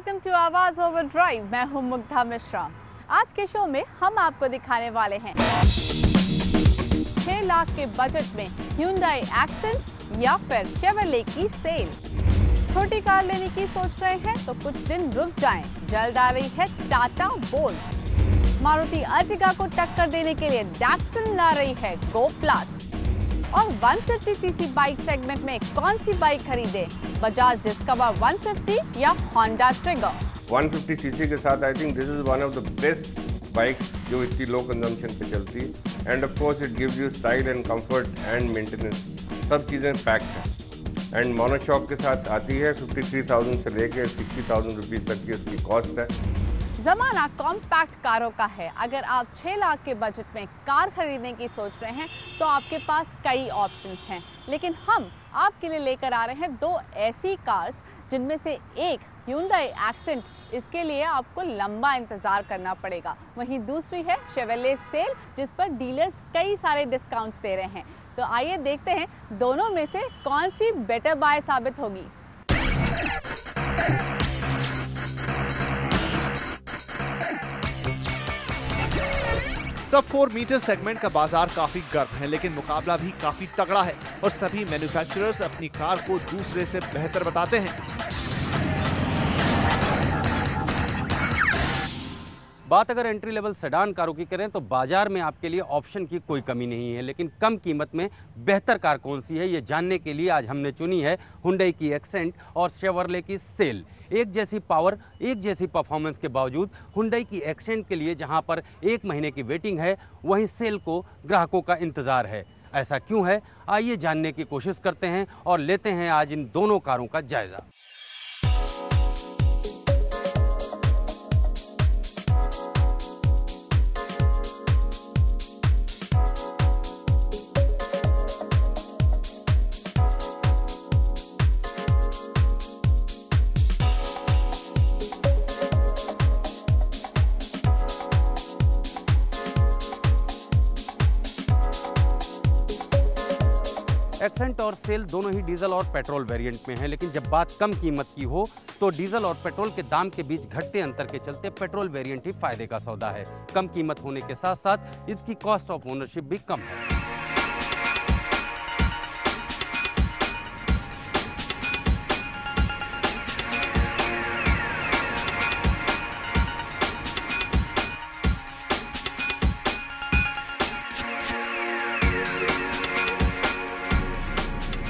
Welcome to आवाज over drive. मैं हूं मुग्धा मिश्रा। आज के शो में हम आपको दिखाने वाले हैं 6 लाख के बजट में Hyundai एक्सेंट या फिर शेवरले की सेल। छोटी कार लेने की सोच रहे हैं तो कुछ दिन रुक जाएं, जल्द आ रही है टाटा बोल्ट। मारुति अर्टिगा को टक्कर देने के लिए डैटसन ला रही है गो प्लस। और 150 सीसी बाइक सेगमेंट में कौन सी बाइक खरीदे, बजाज डिस्कवर 150 या होंडा ट्रिगर। 150 सीसी के साथ I think this is one of the best bikes जो इतनी लो कंजम्पशन पे चलती है and of course it gives you style and comfort and maintenance, सब चीज़ें पैक्ड हैं। एंड मोनोशॉक के साथ आती है 53,000 से लेके 60,000 रुपीज़ तक की उसकी कॉस्ट है। जमाना कॉम्पैक्ट कारों का है। अगर आप 6 लाख के बजट में कार खरीदने की सोच रहे हैं तो आपके पास कई ऑप्शंस हैं, लेकिन हम आपके लिए लेकर आ रहे हैं 2 ऐसी कार्स जिनमें से एक Hyundai एक्सेंट, इसके लिए आपको लंबा इंतज़ार करना पड़ेगा। वहीं दूसरी है शेवरले सेल, जिस पर डीलर्स कई सारे डिस्काउंट्स दे रहे हैं। तो आइए देखते हैं दोनों में से कौन सी बेटर बाय साबित होगी। सब 4 मीटर सेगमेंट का बाजार काफी गर्म है, लेकिन मुकाबला भी काफी तगड़ा है और सभी मैन्युफैक्चरर्स अपनी कार को दूसरे से बेहतर बताते हैं। बात अगर एंट्री लेवल सेडान कारों की करें तो बाजार में आपके लिए ऑप्शन की कोई कमी नहीं है, लेकिन कम कीमत में बेहतर कार कौन सी है ये जानने के लिए आज हमने चुनी है Hyundai की एक्सेंट और शेवरले की सेल। एक जैसी पावर, एक जैसी परफॉर्मेंस के बावजूद Hyundai की एक्सेंट के लिए जहां पर 1 महीने की वेटिंग है, वहीं सेल को ग्राहकों का इंतजार है। ऐसा क्यों है, आइए जानने की कोशिश करते हैं और लेते हैं आज इन दोनों कारों का जायजा। एक्सेंट और सेल दोनों ही डीजल और पेट्रोल वेरिएंट में हैं, लेकिन जब बात कम कीमत की हो तो डीजल और पेट्रोल के दाम के बीच घटते अंतर के चलते पेट्रोल वेरिएंट ही फायदे का सौदा है। कम कीमत होने के साथ साथ इसकी कॉस्ट ऑफ ओनरशिप भी कम है।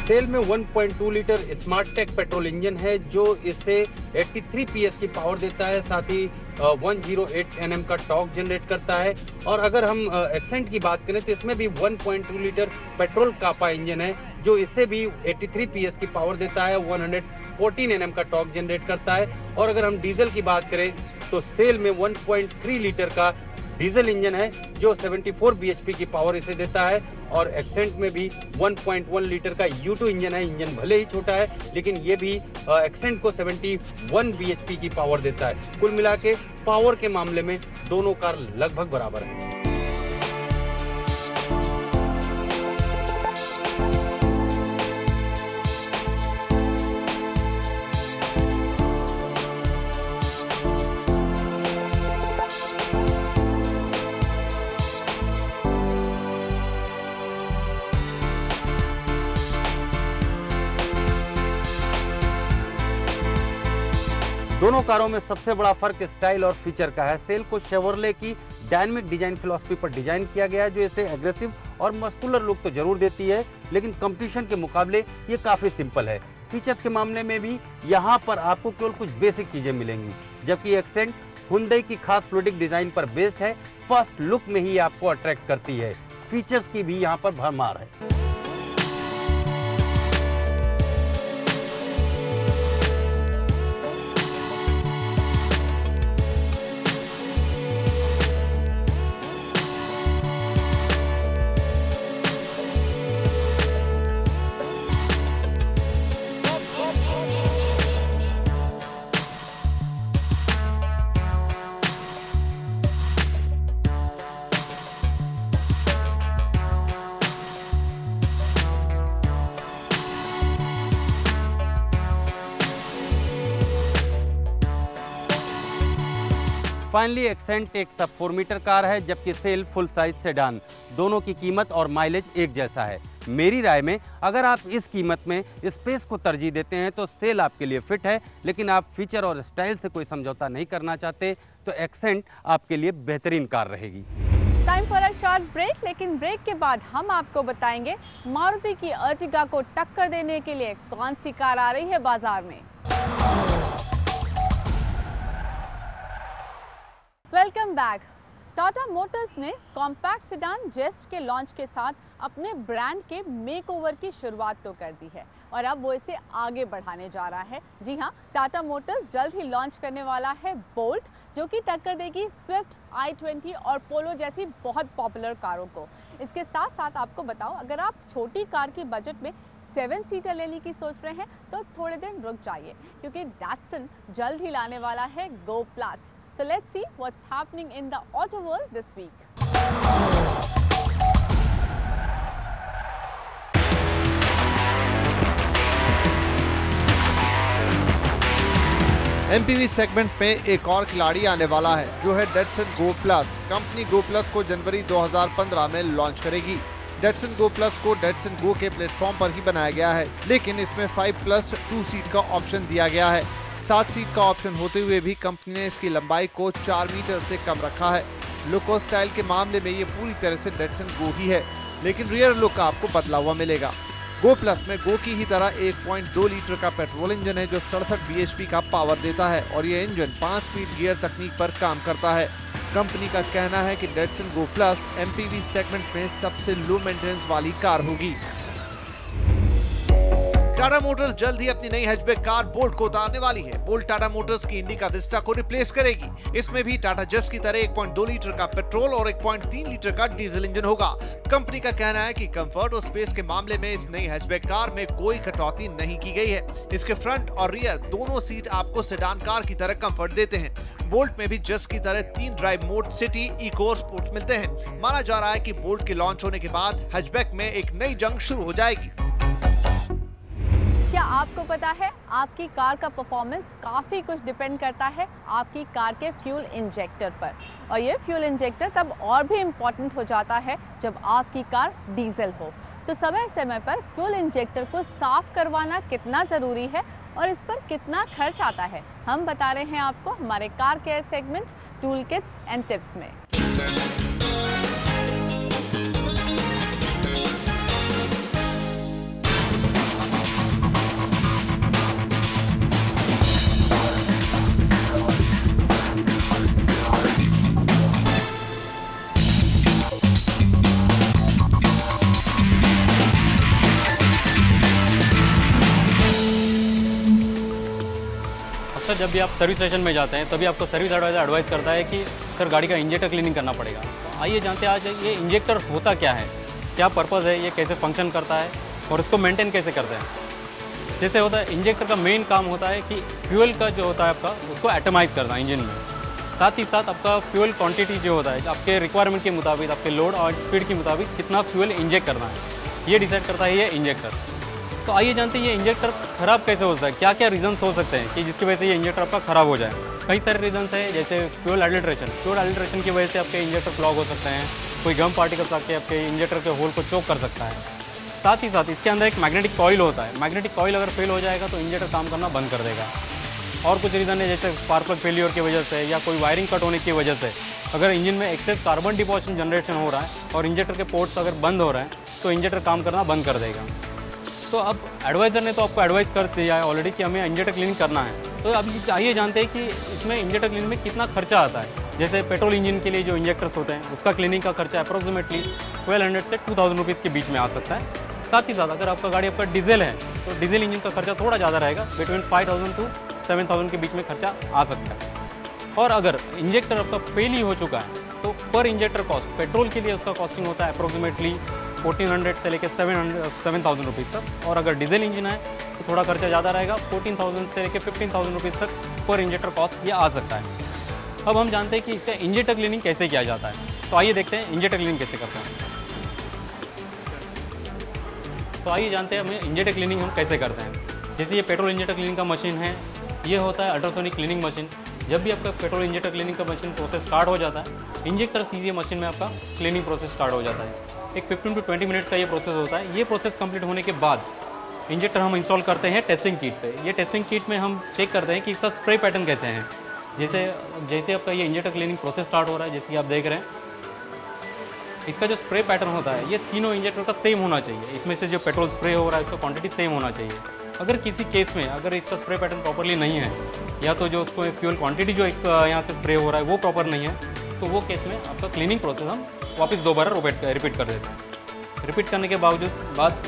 सेल में 1.2 litre smart tech petrol engine है जो इसे 83 पीएस की पावर देता है, साथ ही 108 Nm का टॉर्क जनरेट करता है। और अगर हम एक्सेंट की बात करें तो इसमें भी 1.2 लीटर पेट्रोल कापा इंजन है जो इससे भी 83 पीएस की पावर देता है, 114 Nm का टॉर्क जनरेट करता है। और अगर हम डीजल की बात करें तो सेल में 1.3 लीटर का डीजल इंजन है जो 74 bhp की पावर इसे देता है। और एक्सेंट में भी 1.1 लीटर का U2 इंजन है। इंजन भले ही छोटा है लेकिन ये भी एक्सेंट को 71 bhp की पावर देता है। कुल मिला के पावर के मामले में दोनों कार लगभग बराबर हैं। दोनों कारों में सबसे बड़ा फर्क स्टाइल और फीचर का है। सेल को शेवरले की डायनामिक डिजाइन फिलॉसफी पर डिजाइन किया गया है जो इसे एग्रेसिव और मस्कुलर लुक तो जरूर देती है, लेकिन कंपटीशन के मुकाबले ये काफी सिंपल है। फीचर्स के मामले में भी यहाँ पर आपको केवल कुछ बेसिक चीजें मिलेंगी, जबकि एक्सेंट Hyundai की खास फ्लूइडिक डिजाइन पर बेस्ड है। फर्स्ट लुक में ही आपको अट्रैक्ट करती है। फीचर्स की भी यहाँ पर भरमार है। फाइनली एक्सेंट एक सब 4 मीटर कार है, जबकि सेल फुल साइज सेडान। दोनों की कीमत और माइलेज एक जैसा है। मेरी राय में अगर आप इस कीमत में स्पेस को तरजीह देते हैं तो सेल आपके लिए फिट है, लेकिन आप फीचर और स्टाइल से कोई समझौता नहीं करना चाहते तो एक्सेंट आपके लिए बेहतरीन कार रहेगी। Time for a short break, लेकिन ब्रेक के बाद हम आपको बताएंगे मारुति की अर्टिगा को टक्कर देने के लिए कौन सी कार आ रही है बाजार में। Welcome back. टाटा मोटर्स ने कॉम्पैक्ट सेडान जेस्ट के लॉन्च के साथ अपने ब्रांड के मेकओवर की शुरुआत तो कर दी है और अब वो इसे आगे बढ़ाने जा रहा है। जी हाँ, टाटा मोटर्स जल्द ही लॉन्च करने वाला है बोल्ट, जो कि टक्कर देगी स्विफ्ट, i20 और पोलो जैसी बहुत पॉपुलर कारों को। इसके साथ साथ आपको बताओ, अगर आप छोटी कार की बजट में 7 सीटर लेने की सोच रहे हैं तो थोड़े दिन रुक जाइए, क्योंकि डैटसन जल्द ही लाने वाला है गो plus. So let's see what's happening in the auto world this week. MPV segment में एक और खिलाड़ी आने वाला है, जो है डेटसन गो प्लस। कंपनी गो प्लस को जनवरी 2015 में लॉन्च करेगी। डेटसन गो प्लस को डेटसन गो के प्लेटफॉर्म पर ही बनाया गया है, लेकिन इसमें 5+2 सीट का ऑप्शन दिया गया है। 7 सीट का ऑप्शन होते हुए भी कंपनी ने इसकी लंबाई को 4 मीटर से कम रखा है। लुक और स्टाइल के मामले में ये पूरी तरह से डेटसन गो ही है, लेकिन रियर लुक आपको बदला हुआ मिलेगा। गो प्लस में गो की ही तरह 1.2 लीटर का पेट्रोल इंजन है, जो 67 bhp का पावर देता है और ये इंजन 5 स्पीड गियर तकनीक पर काम करता है। कंपनी का कहना है कि डेटसन गो प्लस MPV सेगमेंट में सबसे लो मेंटेनेंस वाली कार होगी। टाटा मोटर्स जल्द ही अपनी नई हैचबैक कार बोल्ट को उतारने वाली है। बोल्ट टाटा मोटर्स की इंडिका विस्टा को रिप्लेस करेगी। इसमें भी टाटा जस्ट की तरह 1.2 लीटर का पेट्रोल और 1.3 लीटर का डीजल इंजन होगा। कंपनी का कहना है कि कंफर्ट और स्पेस के मामले में इस नई हैचबैक कार में कोई कटौती नहीं की गई है। इसके फ्रंट और रियर दोनों सीट आपको सेडान कार की तरह कंफर्ट देते हैं। बोल्ट में भी जस्ट की तरह 3 ड्राइव मोड, सिटी, इको और स्पोर्ट्स मिलते हैं। माना जा रहा है कि बोल्ट के लॉन्च होने के बाद हैचबैक में एक नई जंग शुरू हो जाएगी। क्या आपको पता है, आपकी कार का परफॉर्मेंस काफ़ी कुछ डिपेंड करता है आपकी कार के फ्यूल इंजेक्टर पर, और ये फ्यूल इंजेक्टर तब और भी इम्पॉर्टेंट हो जाता है जब आपकी कार डीजल हो। तो समय समय पर फ्यूल इंजेक्टर को साफ करवाना कितना ज़रूरी है और इस पर कितना खर्च आता है, हम बता रहे हैं आपको हमारे car care segment tool Kitts and tips में। जब भी आप सर्विस स्टेशन में जाते हैं तभी आपको सर्विस एडवाइजर एडवाइस करता है कि सर गाड़ी का इंजेक्टर क्लीनिंग करना पड़ेगा। तो आइए जानते हैं आज ये इंजेक्टर होता क्या है, क्या पर्पज़ है, ये कैसे फंक्शन करता है और इसको मेंटेन कैसे करते हैं। जैसे होता है इंजेक्टर का मेन काम होता है कि फ्यूल का जो होता है आपका उसको एटमाइज़ करना इंजन में। साथ ही साथ आपका फ्यूल क्वान्टिटी जो होता है आपके रिक्वायरमेंट के मुताबिक, आपके लोड और स्पीड के मुताबिक कितना फ्यूल इंजेक्ट करना है, ये डिसाइड करता है ये इंजेक्टर। तो आइए जानते हैं ये इंजेक्टर ख़राब कैसे हो सकता है, क्या क्या रीजंस हो सकते हैं कि जिसकी वजह से ये इंजेक्टर आपका ख़राब हो जाए। कई सारे रीजंस हैं, जैसे फ्यूल एडल्ट्रेशन की वजह से आपके इंजेक्टर क्लॉग हो सकते हैं, कोई गम पार्टिकल्स आके आपके इंजेक्टर के होल को चोक कर सकता है। साथ ही साथ इसके अंदर एक मैग्नेटिक कॉइल होता है, मैग्नेटिक कॉइल अगर फेल हो जाएगा तो इंजेक्टर काम करना बंद कर देगा। और कुछ रीज़न है जैसे स्पार्क प्लग फेलियर की वजह से या कोई वायरिंग कट होने की वजह से अगर इंजन में एक्सेस कार्बन डिपोजिशन जनरेशन हो रहा है और इंजेक्टर के पोर्ट्स अगर बंद हो रहे हैं तो इंजेक्टर काम करना बंद कर देगा। तो अब एडवाइज़र ने तो आपको एडवाइस कर दिया है ऑलरेडी कि हमें इंजेक्टर क्लीनिंग करना है। तो अब आइए जानते हैं कि इसमें इंजेक्टर क्लीनिंग में कितना खर्चा आता है। जैसे पेट्रोल इंजन के लिए जो इंजेक्टर्स होते हैं उसका क्लीनिंग का खर्चा अप्रोक्सीमेटली 1200 से 2000 रुपीज़ के बीच में आ सकता है। साथ ही साथ अगर आपका गाड़ी आपका डीजल है तो डीजल इंजन का खर्चा थोड़ा ज़्यादा रहेगा, बिटवीन 5000 to 7000 के बीच में खर्चा आ सकता है। और अगर इंजेक्टर आपका फेल ही हो चुका है तो पर इंजेक्टर कॉस्ट पेट्रोल के लिए उसका कॉस्टिंग होता है अप्रोक्सीमेटली 1400 से लेकर 7000 रुपीज़ तक। और अगर डीजल इंजन है तो थोड़ा खर्चा ज़्यादा रहेगा, 14000 से लेकर 15000 रुपीज़ तक पर इंजेक्टर कॉस्ट ये आ सकता है। अब हम जानते हैं कि इसका इंजेक्टर क्लीनिंग कैसे किया जाता है, तो आइए देखते हैं इंजेक्टर क्लीनिंग कैसे करते हैं। तो आइए जानते हैं हमें इंजेक्टर क्लीनिंग हम कैसे करते हैं। जैसे ये पेट्रोल इंजेक्टर क्लीनिंग का मशीन है, ये होता है अल्ट्रासोनिक क्लीनिंग मशीन, जब भी आपका पेट्रोल इंजेक्टर क्लीनिंग का मशीन प्रोसेस स्टार्ट हो जाता है, इंजेक्टर सीधे मशीन में आपका क्लीनिंग प्रोसेस स्टार्ट हो जाता है। एक 15 to 20 मिनट्स का ये प्रोसेस होता है। ये प्रोसेस कंप्लीट होने के बाद इंजेक्टर हम इंस्टॉल करते हैं टेस्टिंग किट पे। ये टेस्टिंग किट में हम चेक करते हैं कि इसका स्प्रे पैटर्न कैसे हैं। जैसे आपका ये इंजेक्टर क्लीनिंग प्रोसेस स्टार्ट हो रहा है, जैसे कि आप देख रहे हैं, इसका जो स्प्रे पैटर्न होता है ये तीनों इंजेक्टर का सेम होना चाहिए। इसमें से जो पेट्रोल स्प्रे हो रहा है इसका क्वांटिटी सेम होना चाहिए। अगर किसी केस में अगर इसका स्प्रे पैटर्न प्रॉपरली नहीं है, या तो जो उसको फ्यूल क्वांटिटी जो यहाँ से स्प्रे हो रहा है वो प्रॉपर नहीं है, तो वो केस में आपका क्लीनिंग प्रोसेस हम वापस दोबारा रिपीट कर देते हैं। रिपीट करने के बाद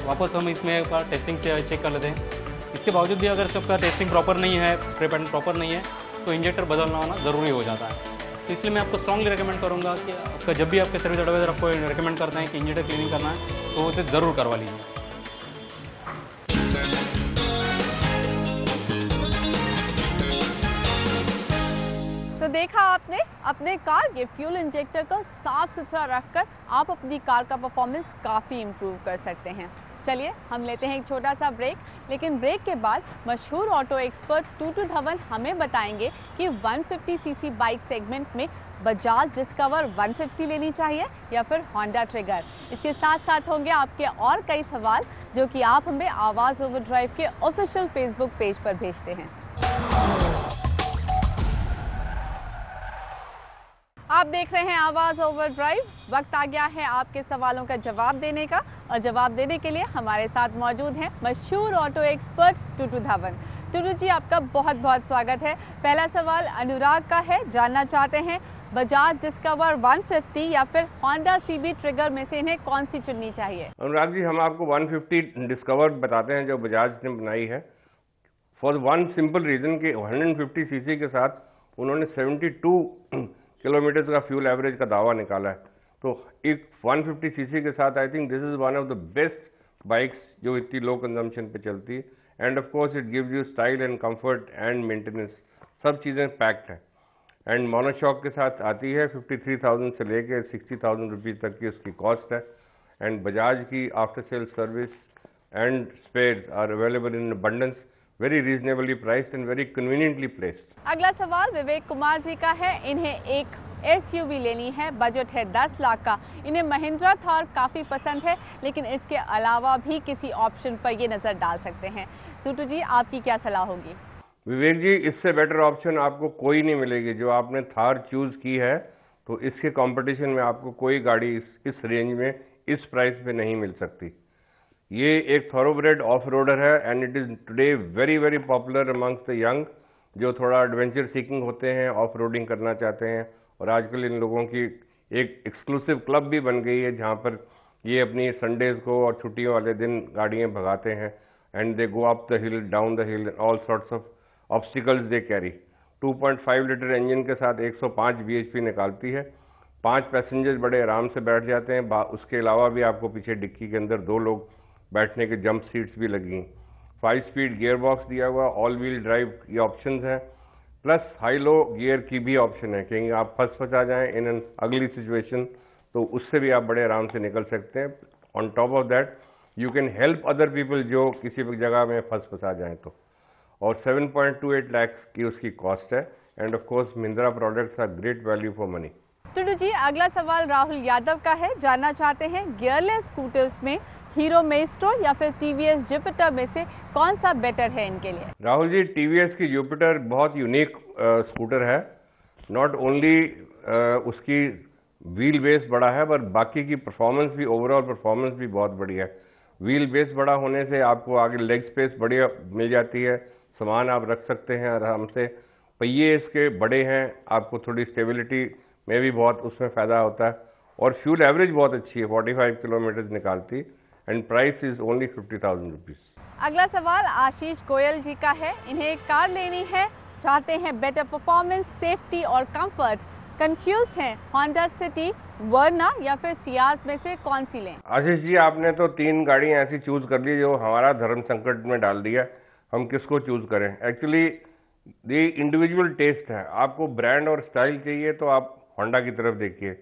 वापस हम इसमें एक बार टेस्टिंग चेक कर लेते हैं। इसके बावजूद भी अगर सबका टेस्टिंग प्रॉपर नहीं है, स्प्रे पैटर्न प्रॉपर नहीं है, तो इंजेक्टर बदलना होना ज़रूरी हो जाता है। तो इसलिए मैं आपको स्ट्रांगली रिकमेंड करूँगा कि आपका जब भी आपके सर्विस एडवाइजर आपको रिकमेंड करते हैं कि इंजेक्टर क्लीनिंग करना है, तो उसे ज़रूर करवा लीजिए। तो देखा आपने, अपने कार के फ्यूल इंजेक्टर को साफ सुथरा रखकर आप अपनी कार का परफॉर्मेंस काफ़ी इम्प्रूव कर सकते हैं। चलिए हम लेते हैं एक छोटा सा ब्रेक, लेकिन ब्रेक के बाद मशहूर ऑटो एक्सपर्ट टूटू धवन हमें बताएंगे कि 150 सीसी बाइक सेगमेंट में बजाज डिस्कवर 150 लेनी चाहिए या फिर होंडा ट्रिगर। इसके साथ साथ होंगे आपके और कई सवाल जो कि आप हमें आवाज़ ओवरड्राइव के ऑफिशियल फेसबुक पेज पर भेजते हैं। आप देख रहे हैं आवाज़ ओवरड्राइव। वक्त आ गया है आपके सवालों का जवाब देने का, और जवाब देने के लिए हमारे साथ मौजूद हैं मशहूर ऑटो एक्सपर्ट टूटू धवन। टूटू जी, आपका बहुत बहुत स्वागत है। पहला सवाल अनुराग का है, जानना चाहते हैं बजाज डिस्कवर 150 या फिर होंडा सीबी ट्रिगर में से इन्हें कौन सी चुननी चाहिए? अनुराग जी, हम आपको 150 डिस्कवर बताते हैं जो बजाज ने बनाई है, फॉर वन सिंपल रीज़न कि 150 सीसी के साथ उन्होंने 72 किलोमीटर का फ्यूल एवरेज का दावा निकाला है। तो एक 150 सीसी के साथ I think this is one of the best bikes जो इतनी लो कंजम्पशन पे चलती है। And of course it gives you style and comfort and maintenance, सब चीज़ें पैक्ड हैं। एंड मोनोशॉक के साथ आती है। 53,000 से लेके 60,000 रुपीज़ तक की उसकी कॉस्ट है। एंड बजाज की after sale service and spares are available in abundance, very reasonably priced and very conveniently placed. अगला सवाल विवेक कुमार जी का है। इन्हें एक SUV लेनी है, बजट है 10 लाख का। इन्हें महिंद्रा थार काफ़ी पसंद है, लेकिन इसके अलावा भी किसी ऑप्शन पर ये नज़र डाल सकते हैं। टूटू जी, आपकी क्या सलाह होगी? विवेक जी, इससे बेटर ऑप्शन आपको कोई नहीं मिलेगी। जो आपने थार चूज़ की है, तो इसके कंपटीशन में आपको कोई गाड़ी इस रेंज में इस प्राइस पे नहीं मिल सकती। ये एक थॉरोब्रेड ऑफ रोडर है and it is today very very popular amongst the young, जो थोड़ा एडवेंचर सीकिंग होते हैं, ऑफ रोडिंग करना चाहते हैं। और आजकल इन लोगों की एक एक्सक्लूसिव क्लब भी बन गई है जहाँ पर ये अपनी संडेज़ को और छुट्टियों वाले दिन गाड़ियाँ भगाते हैं। And they go up the hill, down the hill, all sorts of obstacles they carry. 2.5 litre engine के साथ 105 bhp निकालती है। 5 पैसेंजर्स बड़े आराम से बैठ जाते हैं। उसके अलावा भी आपको पीछे डिक्की के अंदर 2 लोग बैठने के जंप सीट्स भी लगी। 5 स्पीड गियर बॉक्स दिया हुआ, ऑल व्हील ड्राइव की ऑप्शंस हैं, प्लस हाई लो गियर की भी ऑप्शन है। कहीं आप फंस जाएं इन एन अगली सिचुएशन, तो उससे भी आप बड़े आराम से निकल सकते हैं। On top of that you can help other people जो किसी भी जगह में फंस जाएं तो। और 7.28 लाख की उसकी कॉस्ट है। And of course Mahindra products are great value for money. Tutu ji, अगला सवाल राहुल यादव का है, जानना चाहते हैं गियरलेस स्कूटर्स में हीरो मेस्ट्रो या फिर TVS जुपिटर में से कौन सा बेटर है इनके लिए? राहुल जी, TVS की जुपिटर बहुत यूनिक स्कूटर है। नॉट ओनली उसकी व्हील बेस बड़ा है, पर बाकी की परफॉर्मेंस भी, ओवरऑल परफॉर्मेंस भी बहुत बढ़िया है। व्हील बेस बड़ा होने से आपको आगे लेग स्पेस बढ़िया मिल जाती है, सामान आप रख सकते हैं आराम से। पहिए इसके बड़े हैं, आपको थोड़ी स्टेबिलिटी में भी बहुत उसमें फ़ायदा होता है। और फ्यूल एवरेज बहुत अच्छी है, 45 किलोमीटर निकालती। And price is only 50,000 rupees. अगला सवाल आशीष गोयल जी का है। इन्हें एक कार लेनी है, चाहते हैं बेटर परफॉर्मेंस, सेफ्टी और कंफर्ट। कंफ्यूज हैं, होंडा सिटी, वर्ना या फिर सियाज में से कौन सी लें? आशीष जी, आपने तो 3 गाड़ियाँ ऐसी चूज़ कर ली जो हमारा धर्म संकट में डाल दिया। हम किसको चूज़ करें? एक्चुअली ये इंडिविजुअल टेस्ट है। आपको ब्रांड और स्टाइल चाहिए तो आप होंडा की तरफ देखिए।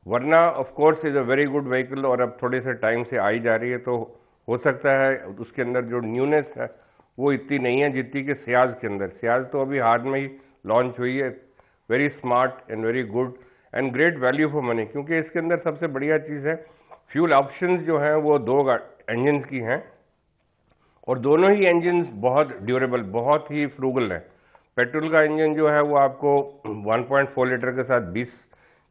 वरना of course is a very good vehicle, और अब थोड़े से टाइम से आई जा रही है, तो हो सकता है उसके अंदर जो न्यूनेस है वो इतनी नहीं है जितनी कि सियाज के अंदर। सियाज तो अभी हाल में ही लॉन्च हुई है, very smart and very good and great value for money, क्योंकि इसके अंदर सबसे बढ़िया चीज़ है फ्यूल ऑप्शंस जो हैं वो 2 इंजन की हैं और दोनों ही इंजन बहुत ड्यूरेबल, बहुत ही फ्रूगल हैं। पेट्रोल का इंजन जो है वो आपको 1.4 लीटर के साथ 20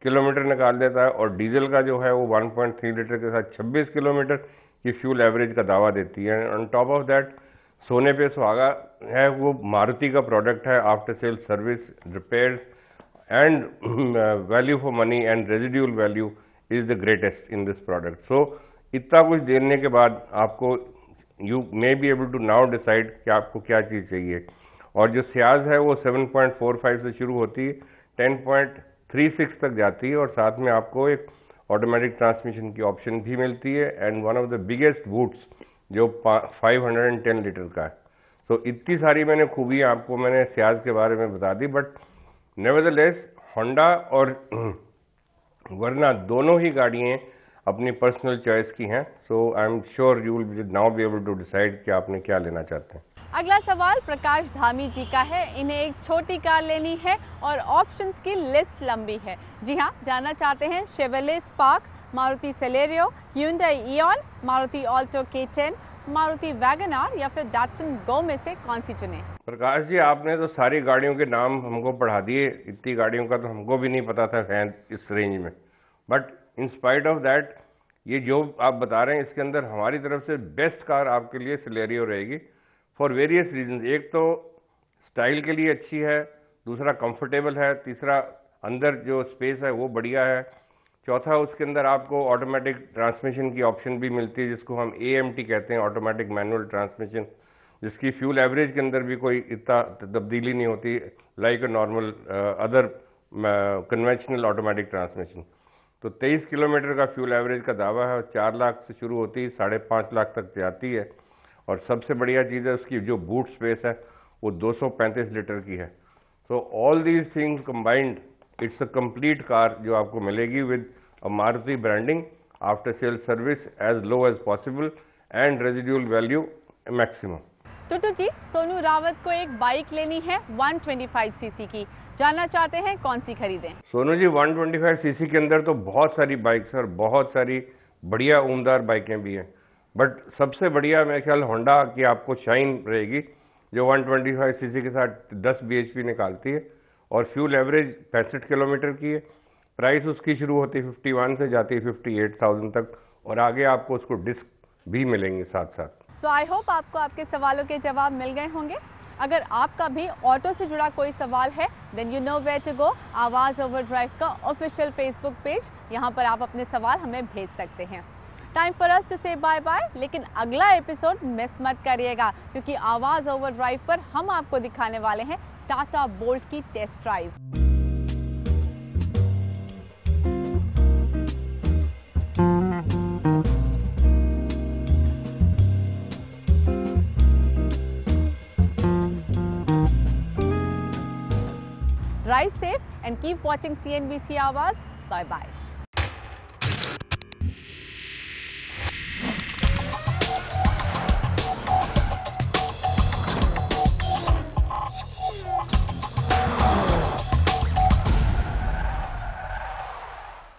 किलोमीटर निकाल देता है और डीजल का जो है वो 1.3 लीटर के साथ 26 किलोमीटर की फ्यूल एवरेज का दावा देती है। ऑन टॉप ऑफ दैट सोने पे सुहागा है, वो मारुति का प्रोडक्ट है। After sale service, repairs and value for money and residual value is the greatest in this product. So इतना कुछ देने के बाद आपको you may be able to now decide कि आपको क्या चीज़ चाहिए। और जो सियाज है वो 7.45 से शुरू होती है, 10.36 तक जाती है और साथ में आपको एक ऑटोमेटिक ट्रांसमिशन की ऑप्शन भी मिलती है and one of the biggest boots जो 510 लीटर का है। तो इतनी सारी मैंने खूबियाँ आपको मैंने सियाज के बारे में बता दी, बट नेवरदलेस होंडा और वरना दोनों ही गाड़ियाँ अपनी पर्सनल चॉइस की हैं। So I am sure you will now be able to decide कि आपने क्या लेना चाहते हैं। अगला सवाल प्रकाश धामी जी का है। इन्हें एक छोटी कार लेनी है और ऑप्शंस की लिस्ट लंबी है। जी हाँ, जानना चाहते हैं Chevrolet spark, Maruti Celerio, Hyundai Eon, Maruti Alto K10, Maruti WagonR या फिर डैटसन गो में से कौन सी चुने? प्रकाश जी, आपने तो सारी गाड़ियों के नाम हमको पढ़ा दिए। इतनी गाड़ियों का तो हमको भी नहीं पता था है इस रेंज में, but in spite of that ये जो आप बता रहे हैं इसके अंदर हमारी तरफ से बेस्ट कार आपके लिए सेलेरियो रहेगी फॉर वेरियस रीजन। एक तो स्टाइल के लिए अच्छी है, दूसरा कंफर्टेबल है, तीसरा अंदर जो स्पेस है वो बढ़िया है, चौथा उसके अंदर आपको ऑटोमेटिक ट्रांसमिशन की ऑप्शन भी मिलती है जिसको हम AMT कहते हैं, ऑटोमेटिक मैनुअल ट्रांसमिशन, जिसकी फ्यूल एवरेज के अंदर भी कोई इतना तब्दीली नहीं होती like a normal other conventional automatic transmission. तो 23 किलोमीटर का फ्यूल एवरेज का दावा है और 4 लाख से शुरू होती है, 5.5 लाख तक जाती है। और सबसे बढ़िया चीज़ है उसकी जो बूट स्पेस है वो 235 लीटर की है। So all these things combined it's a complete car जो आपको मिलेगी with a Maruti branding, after sale service as low as possible and residual value maximum. Tutu ji, Sonu Rawat को एक बाइक लेनी है 125 सीसी की, जानना चाहते हैं कौन सी खरीदें? सोनू जी, 125 सीसी के अंदर तो बहुत सारी बाइक्स और बहुत सारी बढ़िया उम्दार बाइकें भी हैं, बट सबसे बढ़िया मेरे ख्याल होंडा की आपको शाइन रहेगी जो 125 सीसी के साथ 10 bhp निकालती है और फ्यूल एवरेज 65 किलोमीटर की है। प्राइस उसकी शुरू होती है 51 से जाती है 58,000 तक और आगे आपको उसको डिस्क भी मिलेंगे साथ साथ। सो आई होप आपको आपके सवालों के जवाब मिल गए होंगे। अगर आपका भी ऑटो से जुड़ा कोई सवाल है then you know where to go. आवाज़ ओवरड्राइव का ऑफिशियल फेसबुक पेज, यहाँ पर आप अपने सवाल हमें भेज सकते हैं। टाइम फॉर अस टू से बाय बाय, लेकिन अगला एपिसोड मिस मत करिएगा क्योंकि आवाज़ ओवरड्राइव पर हम आपको दिखाने वाले हैं टाटा बोल्ट की test drive. Drive safe and keep watching CNBC Awaaz. Bye bye.